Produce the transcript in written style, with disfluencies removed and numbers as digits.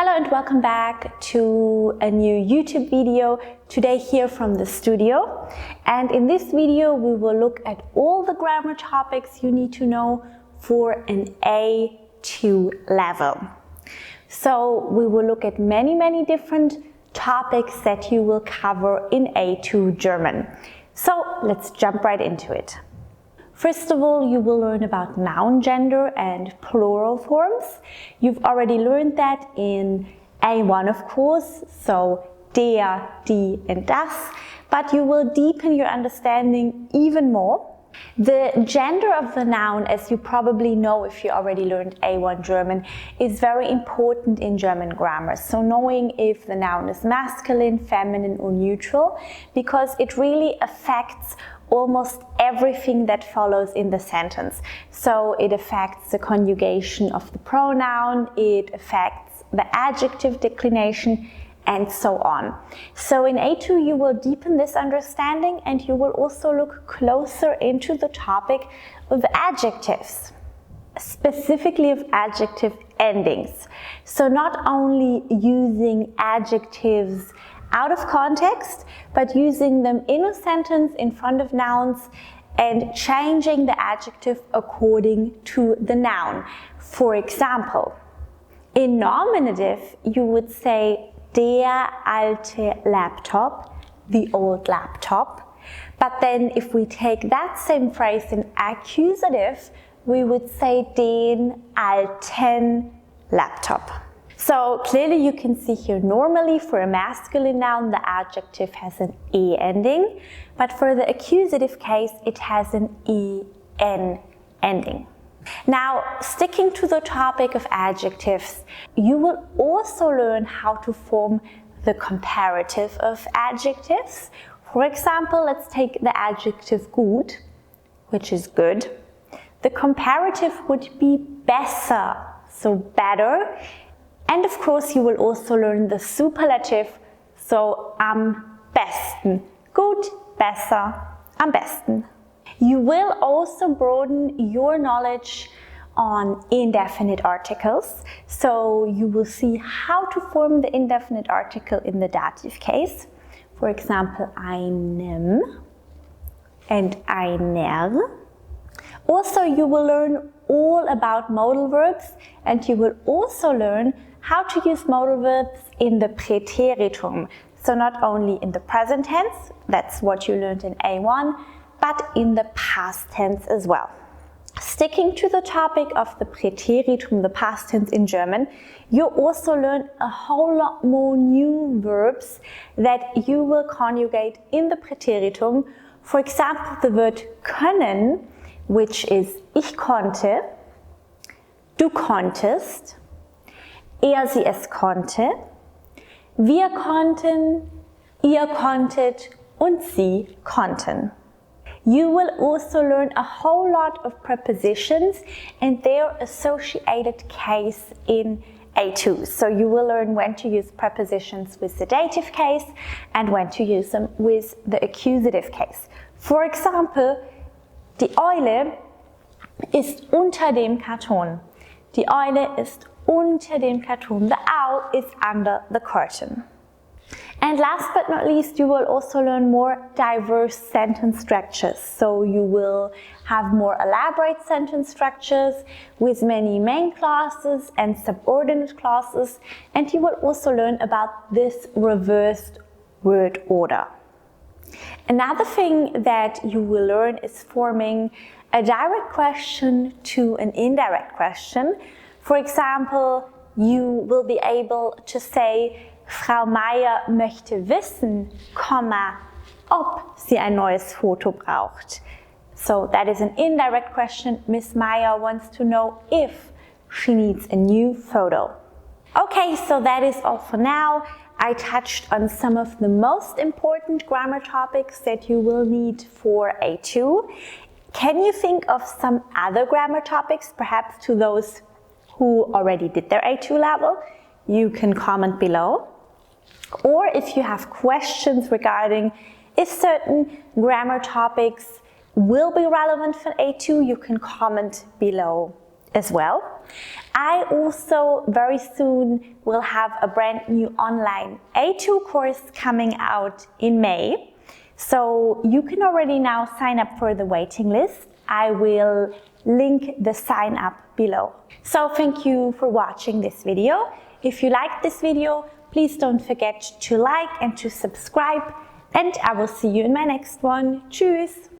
Hello and welcome back to a new YouTube video, today here from the studio. And in this video we will look at all the grammar topics you need to know for an A2 level. So we will look at many different topics that you will cover in A2 German. So let's jump right into it. First of all, you will learn about noun gender and plural forms. You've already learned that in A1, of course, so der, die and das, but you will deepen your understanding even more. The gender of the noun, as you probably know if you already learned A1 German, is very important in German grammar. So knowing if the noun is masculine, feminine or neutral, because it really affects almost everything that follows in the sentence. So it affects the conjugation of the pronoun, it affects the adjective declination, and so on. So in A2 you will deepen this understanding and you will also look closer into the topic of adjectives, specifically of adjective endings. So not only using adjectives out of context, but using them in a sentence in front of nouns and changing the adjective according to the noun. For example, in nominative you would say der alte Laptop, the old laptop. But then if we take that same phrase in accusative, we would say den alten Laptop. So clearly you can see here normally for a masculine noun the adjective has an E ending, but for the accusative case it has an EN ending. Now, sticking to the topic of adjectives, you will also learn how to form the comparative of adjectives. For example, let's take the adjective gut, which is good. The comparative would be besser, so better. And of course, you will also learn the superlative, so am besten. Gut, besser, am besten. You will also broaden your knowledge on indefinite articles. So you will see how to form the indefinite article in the dative case. For example, einem and einer. Also, you will learn all about modal verbs and you will also learn how to use modal verbs in the Präteritum. So not only in the present tense, that's what you learned in A1, but in the past tense as well. Sticking to the topic of the Präteritum, the past tense in German, you'll also learn a whole lot more new verbs that you will conjugate in the Präteritum. For example, the word können, which is ich konnte, du konntest, sie es konnte, wir konnten, ihr konntet und sie konnten. You will also learn a whole lot of prepositions and their associated case in A2. So you will learn when to use prepositions with the dative case and when to use them with the accusative case. For example, die Eule ist unter dem Karton. Die Eule ist unter dem Karton. The owl is under the curtain. And last but not least, you will also learn more diverse sentence structures. So you will have more elaborate sentence structures with many main clauses and subordinate clauses. And you will also learn about this reversed word order. Another thing that you will learn is forming a direct question to an indirect question. For example, you will be able to say, Frau Meier möchte wissen, ob sie ein neues Foto braucht. So that is an indirect question. Miss Meier wants to know if she needs a new photo. Okay, so that is all for now. I touched on some of the most important grammar topics that you will need for A2. Can you think of some other grammar topics, perhaps to those who already did their A2 level? You can comment below. Or if you have questions regarding if certain grammar topics will be relevant for A2, you can comment below as well. I also very soon will have a brand new online A2 course coming out in May. So you can already now sign up for the waiting list. I will link the sign up below. So thank you for watching this video. If you liked this video, please don't forget to like and to subscribe. And I will see you in my next one. Tschüss!